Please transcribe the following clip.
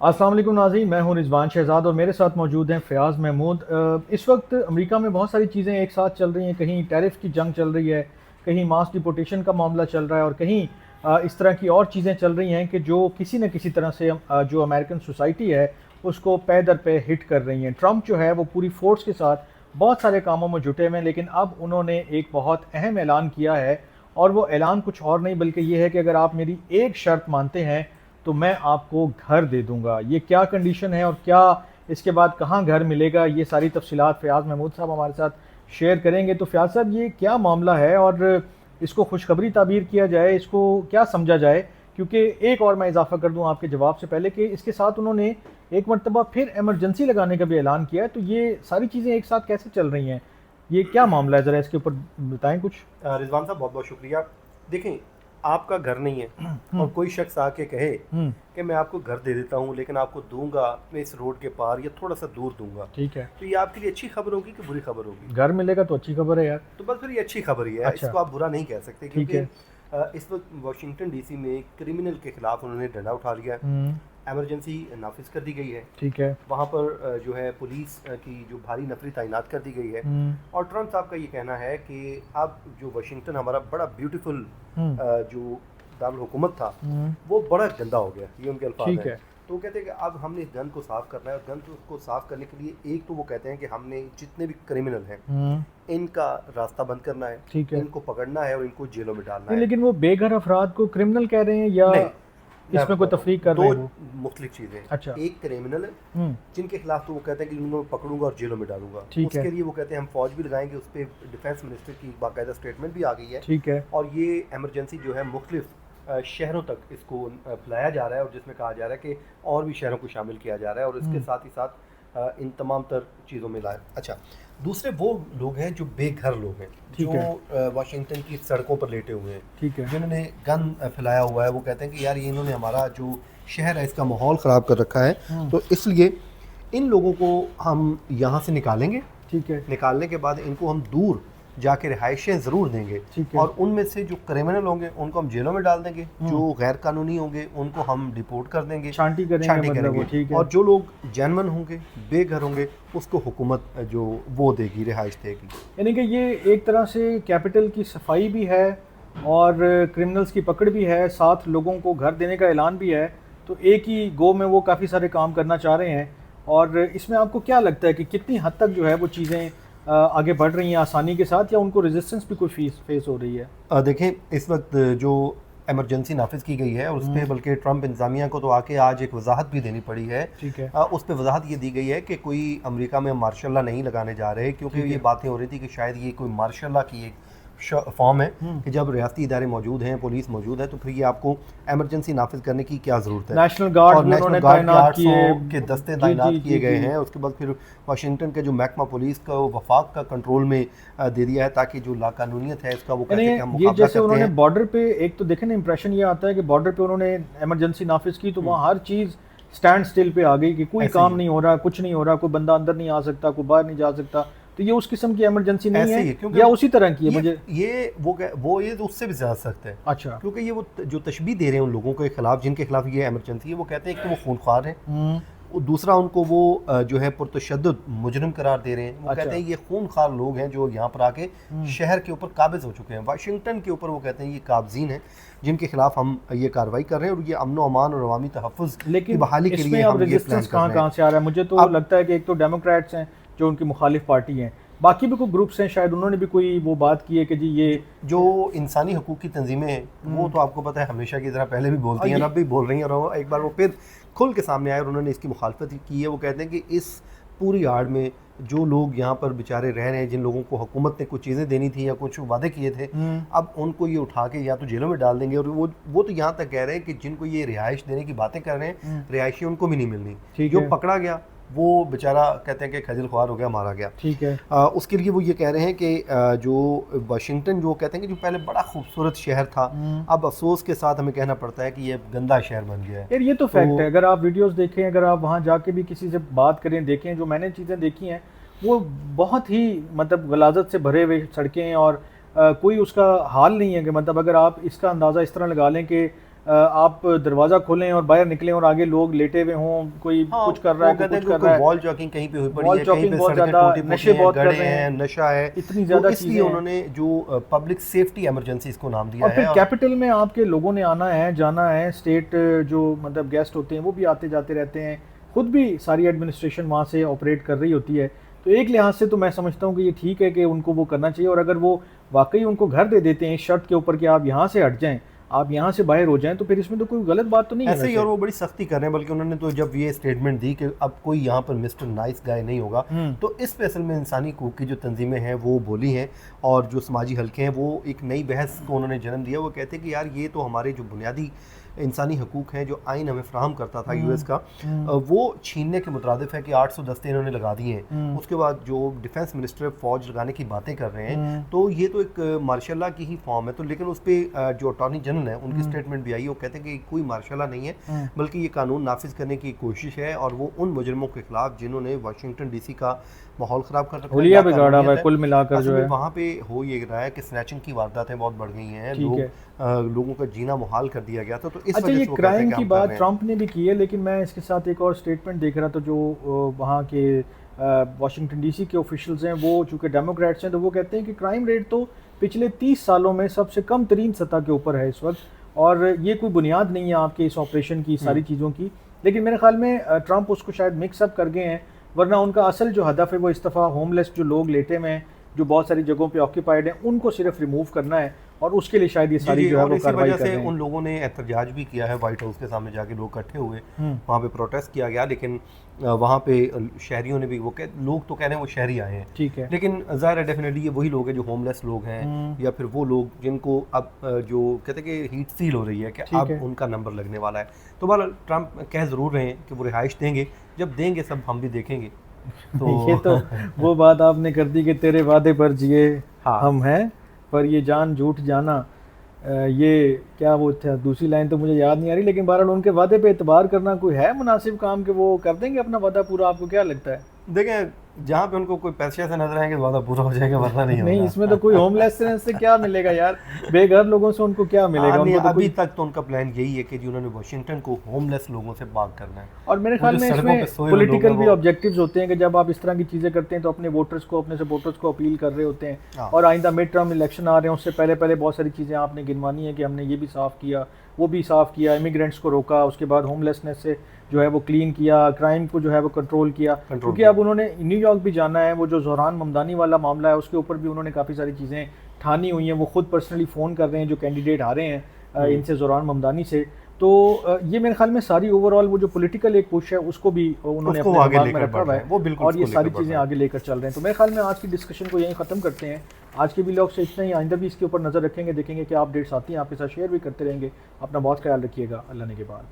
अस्सलाम वालेकुम नाज़रीन, मैं हूं रिजवान शहजाद और मेरे साथ मौजूद हैं फ़याज़ महमूद। इस वक्त अमेरिका में बहुत सारी चीज़ें एक साथ चल रही हैं। कहीं टैरिफ की जंग चल रही है, कहीं मास डिपोटेशन का मामला चल रहा है और कहीं इस तरह की और चीज़ें चल रही हैं कि जो किसी न किसी तरह से जो अमेरिकन सोसाइटी है उसको पे दर पे हिट कर रही हैं। ट्रंप जो है वो पूरी फोर्स के साथ बहुत सारे कामों में जुटे हुए हैं, लेकिन अब उन्होंने एक बहुत अहम ऐलान किया है और वो ऐलान कुछ और नहीं बल्कि ये है कि अगर आप मेरी एक शर्त मानते हैं तो मैं आपको घर दे दूंगा। ये क्या कंडीशन है और क्या इसके बाद कहाँ घर मिलेगा, ये सारी तफसीलात फ़याज़ महमूद साहब हमारे साथ शेयर करेंगे। तो फ़याज़ साहब, ये क्या मामला है और इसको खुशखबरी ताबीर किया जाए, इसको क्या समझा जाए? क्योंकि एक और मैं इजाफा कर दूं आपके जवाब से पहले कि इसके साथ उन्होंने एक मरतबा फिर एमरजेंसी लगाने का भी ऐलान किया है। तो ये सारी चीज़ें एक साथ कैसे चल रही हैं? ये क्या मामला है, ज़रा इसके ऊपर बताएं कुछ। रिजवान साहब, बहुत बहुत शुक्रिया। देखें, आपका घर नहीं है और हम्म। कोई शख्स आके कहे हम्म। कि मैं आपको घर दे देता हूँ, लेकिन आपको दूंगा मैं इस रोड के पार या थोड़ा सा दूर दूंगा। ठीक है। तो ये आपके लिए अच्छी खबर होगी कि बुरी खबर होगी? घर मिलेगा तो अच्छी खबर है यार। तो बस फिर ये अच्छी खबर ही है, अच्छा। इसको आप बुरा नहीं कह सकते, ठीक क्योंकि है। इस वक्त वाशिंगटन डीसी में क्रिमिनल के खिलाफ उन्होंने डंडा उठा लिया है। हम्म। एमरजेंसी नाफिज कर दी गई है। ठीक है। वहाँ पर जो है पुलिस की जो भारी नफरी तैनात कर दी गई है। हम्म। और ट्रंप साहब का ये कहना है कि अब जो वाशिंगटन हमारा बड़ा ब्यूटीफुल हम्म। जो दारुल हुकूमत था हम्म। वो बड़ा गंदा हो गया, ये उनके अल्फाज ठीक हैं। है। तो वो कहते हैं कि अब हमने इस गन को साफ़ करना है, और गन को साफ़ करने के लिए एक तो वो कहते हैं कि हमने जितने भी क्रिमिनल हैं हम्म। इनका रास्ता बंद करना है, ठीक है। इनको पकड़ना है और इनको जेलों में डालना नहीं, है। लेकिन वो बेघर अफराद को क्रिमिनल कह रहे हैं या नहीं, मैं इसमें कोई बताता हूँ, तफरीक कर रहे दो हैं वो? मुख्तलिफ चीज़ें। अच्छा। एक क्रिमिनल है हम्म। जिनके खिलाफ तो वो कहते हैं कि उनको मैं पकड़ूंगा और जेलों में डालूंगा। ठीक है। उसके लिए वो कहते हैं हम फौज भी लगाएंगे, उस पर डिफेंस मिनिस्टर की बाकायदा स्टेटमेंट भी आ गई है। ठीक है। और ये एमरजेंसी जो है मुख्तलिफ शहरों तक इसको फैलाया जा रहा है, और जिसमें कहा जा रहा है कि और भी शहरों को शामिल किया जा रहा है, और इसके साथ ही साथ इन तमाम तर चीज़ों में लाए। अच्छा, दूसरे वो लोग हैं जो बेघर लोग हैं, ठीक है। जो वाशिंगटन की सड़कों पर लेटे हुए हैं, ठीक है। जिन्होंने गन फैलाया हुआ है। वो कहते हैं कि यार ये इन्होंने हमारा जो शहर है इसका माहौल ख़राब कर रखा है, तो इसलिए इन लोगों को हम यहाँ से निकालेंगे। ठीक है। निकालने के बाद इनको हम दूर जाके रिहाइशें ज़रूर देंगे, ठीक है। और उनमें से जो क्रिमिनल होंगे उनको हम जेलों में डाल देंगे, जो गैर कानूनी होंगे उनको हम डिपोर्ट कर देंगे, छांटी करेंगे मतलब वो। ठीक है। और जो लोग जेन्युइन होंगे, बेघर होंगे, उसको हुकूमत जो वो देगी, रिहाइश देगी। यानी कि ये एक तरह से कैपिटल की सफाई भी है और क्रिमिनल्स की पकड़ भी है, साथ लोगों को घर देने का ऐलान भी है। तो एक ही गो में वो काफ़ी सारे काम करना चाह रहे हैं। और इसमें आपको क्या लगता है कि कितनी हद तक जो है वो चीज़ें आगे बढ़ रही हैं आसानी के साथ, या उनको रेजिस्टेंस भी कोई फेस हो रही है? देखें, इस वक्त जो एमरजेंसी नाफिज की गई है और उस पर बल्कि ट्रंप इंतजामिया को तो आके आज एक वजाहत भी देनी पड़ी है। ठीक है। उस पर वजाहत ये दी गई है कि कोई अमेरिका में मार्शल लॉ नहीं लगाने जा रहे, क्योंकि ये बातें हो रही थी कि शायद ये कोई मार्शल लॉ की एक फॉर्म है कि जब रियासती इदारे मौजूद हैं, पुलिस मौजूद है, तो फिर ये आपको एमरजेंसी नाफिज करने की क्या ज़रूरत है। नेशनल गार्ड और भी नेशनल उन्होंने गार्ड तैनात के किए। 800 के दस्ते जी, तैनात जी, किए जी, गए जी। हैं। उसके बाद फिर वाशिंगटन के जो महकमा पुलिस का वो वफाक का कंट्रोल में दे दिया है, ताकि जो लाकानूनियत है इसका वो कहते हैं कि हम यानी ये मुकाबला जैसे करते उन्होंने हैं। बॉर्डर पे, एक तो देखें ना इंप्रेशन ये आता है कि बॉर्डर पे उन्होंने इमरजेंसी नाफिज की तो वहाँ हर चीज़ स्टैंड स्टिल पे आ गई कि कोई ऐसे काम ही नहीं हो रहा, कुछ नहीं हो रहा, कोई बंदा अंदर नहीं आ सकता, कोई बाहर नहीं जा सकता। तो ये उस किस्म की इमरजेंसी नहीं ऐसे ही है क्योंकि या उसी तरह की है? मुझे ये वो ये तो उससे भी ज़्यादा सख्त है। अच्छा। क्योंकि ये वो जो तशबीह दे रहे हैं उन लोगों के खिलाफ जिनके खिलाफ ये इमरजेंसी है, वो कहते हैं कि वो खूनख्वार हैं, और दूसरा उनको वो जो है पुरतशद्दुद मुजरिम करार दे रहे हैं। वो अच्छा। कहते हैं ये खूनख्वार लोग हैं जो यहाँ पर आके शहर के ऊपर काबिज हो चुके हैं, वाशिंगटन के ऊपर। वो कहते हैं ये काबजीन हैं जिनके खिलाफ हम ये कार्रवाई कर रहे हैं, और ये अमन अमान और अवामी तहफ़्फ़ुज़ की लेकिन बहाली के इसमें लिए अब हम ये प्लान रेजिस्टेंस कर रहे हैं। कहाँ से आ रहा है? मुझे तो लगता है कि एक तो डेमोक्रेट्स हैं जो उनकी मुखालिफ पार्टी हैं, बाकी भी कोई ग्रुप्स हैं, शायद उन्होंने भी कोई वो बात की है कि जी ये जो इंसानी हकूक़ की तंजीमें हैं वो तो आपको पता है हमेशा की तरह पहले भी बोलती हैं, अब भी बोल रही हैं, और एक बार वो फिर खुल के सामने आए और उन्होंने इसकी मुखालफत की है। वो कहते हैं कि इस पूरी आड़ में जो लोग यहाँ पर बेचारे रह रहे हैं, जिन लोगों को हुकूमत ने कुछ चीज़ें देनी थी या कुछ वादे किए थे, अब उनको ये उठा के या तो जेलों में डाल देंगे। और वो तो यहाँ तक कह रहे हैं कि जिनको ये रिहाइश देने की बातें कर रहे हैं, रिहाइशी उनको भी नहीं मिलनी। जो पकड़ा गया वो बेचारा कहते हैं कि खजल ख्वार हो गया, मारा गया। ठीक है। उसके लिए वो ये कह रहे हैं कि जो वाशिंगटन जो कहते हैं कि जो पहले बड़ा खूबसूरत शहर था, अब अफसोस के साथ हमें कहना पड़ता है कि ये गंदा शहर बन गया है। यार ये तो फैक्ट है। अगर आप वीडियोस देखें, अगर आप वहाँ जाके भी किसी से बात करें, देखें, जो मैंने चीज़ें देखी हैं वो बहुत ही मतलब गलाजत से भरे हुए सड़कें, और कोई उसका हाल नहीं है कि मतलब अगर आप इसका अंदाज़ा इस तरह लगा लें कि आप दरवाज़ा खोलें और बाहर निकलें और आगे लोग लेटे हुए हों, कोई कुछ कर रहा है, कोई कुछ कर रहा है। वॉल चॉकिंग कहीं पे हुई पड़ी वॉल है, कहीं चॉकिंग पे बहुत सड़कें ज़्यादा, टूटी नशे फूटी बहुत हैं, कर गड़े रहे हैं, हैं, नशा है, इतनी तो ज़्यादा इसलिए चीज़ें हैं। उन्होंने जो पब्लिक सेफ्टी इमरजेंसी इसको नाम दिया और फिर है। कैपिटल में आपके लोगों ने आना है, जाना है, स्टेट जो मतलब गेस्ट होते हैं वो भी आते जाते रहते हैं, खुद भी सारी एडमिनिस्ट्रेशन वहाँ से ऑपरेट कर रही होती है। तो एक लिहाज से तो मैं समझता हूँ कि ये ठीक है कि उनको वो करना चाहिए, और अगर वो वाकई उनको घर दे देते हैं इस शर्त के ऊपर कि आप यहाँ से हट जाएं, आप यहाँ से बाहर हो जाएं, तो फिर इसमें तो कोई गलत बात तो नहीं है ऐसे ही। वैसे। और वो बड़ी सख्ती कर रहे हैं, बल्कि उन्होंने तो जब ये स्टेटमेंट दी कि अब कोई यहाँ पर मिस्टर नाइस गाय नहीं होगा, तो इस पे असल में इंसानी हकूक़ की जो तंजीमें हैं वो बोली हैं, और जो समाजी हलके हैं वो एक नई बहस को उन्होंने जन्म दिया। वो कहते हैं कि यार ये तो हमारे जो बुनियादी इंसानी हकूक़ हैं जो आइन हमें फ्राहम करता था यूएस का, वो छीनने के मुतरादिफ है कि 800 दस्ते इन्होंने लगा दिए हैं। उसके बाद जो डिफेंस मिनिस्टर फ़ौज लगाने की बातें कर रहे हैं, तो ये तो एक मार्शल लॉ की ही फॉर्म है। तो लेकिन उस पर जो अटॉर्नी जनरल है उनकी स्टेटमेंट भी आई है, वो कहते हैं कि कोई मार्शल लॉ नहीं है, बल्कि ये कानून नाफिज करने की कोशिश है, और वो उन मुजरिमों के खिलाफ जिन्होंने वाशिंगटन डीसी का माहौल ख़राब कर रखा है, हुलिया बिगाड़ा हुआ है कुल मिलाकर जो है। वहाँ पे हो ये रहा है कि स्नैचिंग की वारदातें बहुत बढ़ गई हैं, लोगों का जीना मुहाल कर दिया गया था। तो इस अच्छा, वजह ये से वो क्राइम कहते हैं की कि बात ट्रंप ने भी की है, लेकिन मैं इसके साथ एक और स्टेटमेंट देख रहा था जो वहाँ के वाशिंगटन डीसी के ऑफिशियल्स हैं, वो चूँकि डेमोक्रेट्स हैं, तो वो कहते हैं कि क्राइम रेट तो पिछले 30 सालों में सबसे कम तरीन सतह के ऊपर है इस वक्त, और ये कोई बुनियाद नहीं है आपके इस ऑपरेशन की सारी चीज़ों की। लेकिन मेरे ख्याल में ट्रंप उसको शायद मिक्सअप कर गए हैं, वरना उनका असल जो हदफ है वो इस दफ़ा होमलेस जो लोग लेटे हुए हैं, जो बहुत सारी जगहों पे ऑक्यूपाइड हैं, उनको सिर्फ रिमूव करना है, और उसके लिए शायद ये सारी जो है वो कार्रवाई कर रहे हैं। उन लोगों ने एहतजाज भी किया है, वाइट हाउस के सामने जाके लोग इकट्ठे हुए, वहाँ पे प्रोटेस्ट किया गया, लेकिन वहाँ पे शहरियों ने भी लोग तो कह रहे हैं वो शहरी आए हैं, ठीक है, लेकिन ज़ाहिर है डेफिनेटली ये वही लोग हैं जो होमलेस लोग हैं, या फिर वो लोग जिनको अब जो कहते हैं कि हीट फील हो रही है कि अब उनका नंबर लगने वाला है। तो बहरहाल ट्रंप कह ज़रूर रहे हैं कि वो रिहाइश देंगे, जब देंगे सब हम भी देखेंगे। तो ये तो वो बात आपने कर दी कि तेरे वादे पर जिए हम हैं, पर ये जान झूठ जाना, ये क्या वो था, दूसरी लाइन तो मुझे याद नहीं आ रही, लेकिन बहरहाल उनके वादे पे एतबार करना कोई है मुनासिब काम कि वो कर देंगे अपना वादा पूरा? आपको क्या लगता है? देखें, जहाँ पे उनको कोई पैसे से नजर आएंगे वादा पूरा हो जाएगा, वरना नहीं होगा। नहीं, इसमें तो कोई होमलेसनेस से क्या मिलेगा यार, बेघर लोगों से उनको क्या मिलेगा? उनको तो अभी तक तो उनका प्लान यही है कि उन्होंने वाशिंगटन को होमलेस लोगों से बात करना है, और मेरे ख्याल में इसमें पॉलिटिकल भी ऑब्जेक्टिव्स होते हैं कि जब आप इस तरह की चीज़ें करते हैं तो अपने वोटर्स को, अपने सपोर्टर्स को अपील कर रहे होते हैं, और आइंदा मिड टर्म इलेक्शन आ रहे हैं, उससे पहले पहले बहुत सारी चीज़ें आपने गिनवानी है कि हमने ये भी साफ़ किया, वो भी साफ़ किया, इमिग्रेंट्स को रोका, उसके बाद होमलेसनेस से जो है वो क्लीन किया, क्राइम को जो है वो कंट्रोल किया, क्योंकि अब उन्होंने न्यूयॉर्क भी जाना है, वो जो ज़ोहरान ममदानी वाला मामला है उसके ऊपर भी उन्होंने काफ़ी सारी चीज़ें ठानी हुई हैं, वो खुद पर्सनली फ़ोन कर रहे हैं जो कैंडिडेट आ रहे हैं इनसे, ज़ोहरान ममदानी से। तो ये मेरे ख्याल में सारी ओवरऑल वो जो पॉलिटिकल एक पुश है उसको भी उन्होंने अपने दिमाग में रखा हुआ है, वो बिल्कुल, और ये सारी चीज़ें आगे लेकर चल रहे हैं। तो मेरे ख्याल में आज की डिस्कशन को यहीं ख़त्म करते हैं। आज के व्लॉग से इतना ही, आइंदा भी इसके ऊपर नज़र रखेंगे, देखेंगे क्या अपडेट्स आती हैं, आपके साथ शेयर भी करते रहेंगे। अपना बहुत ख्याल रखिएगा, अल्लाह ने के बाद।